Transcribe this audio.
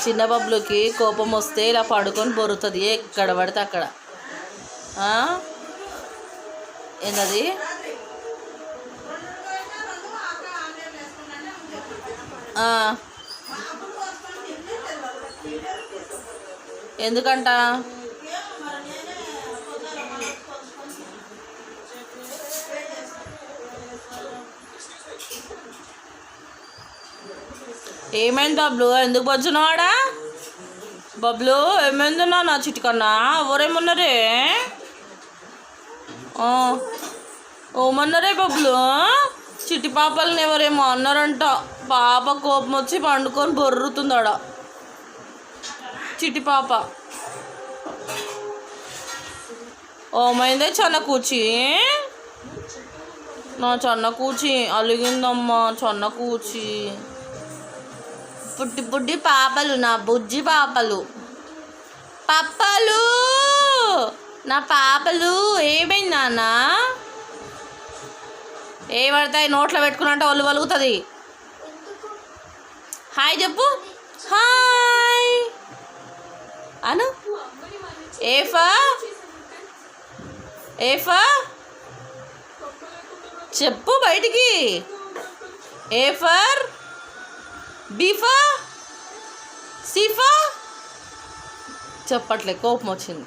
చిన్న బబ్బులకి కోపం వస్తే ఇలా పడుకొని బొరుతుంది ఎక్కడ పడితే అక్కడ. ఏంటది? ఎందుకంట? ఏమైంది బబ్లు? ఎందుకు బొచ్చున్నావాడా? బబ్లు ఏమైందన్నా? నా చిటికన్నా ఎవరేమన్నారే? ఓమన్నారే బబ్లు? చిట్టి పాపల్ని ఎవరేమో అన్నారంట. పాప కోపం వచ్చి పండుకొని బొర్రుతుందాడ చిట్టి పాప. ఓమైందే చన్న కూచి? నా చన్న కూచి అలిగిందమ్మా. చన్న కూచి పుట్టి పుట్టి పాపలు, నా బుజ్జి పాపలు, పప్పలు, నా పాపలు. ఏమైంది నాన్న? ఏ పడతాయి నోట్లో పెట్టుకున్నట్టు ఒళ్ళు వలుగుతుంది. హాయ్ చెప్పు. హాయ్ అను. ఏఫా ఏఫా చెప్పు బయటికి. ఏ ఫర్ బీఫా సిఫా చెప్పట్లే, కోపం వచ్చింది.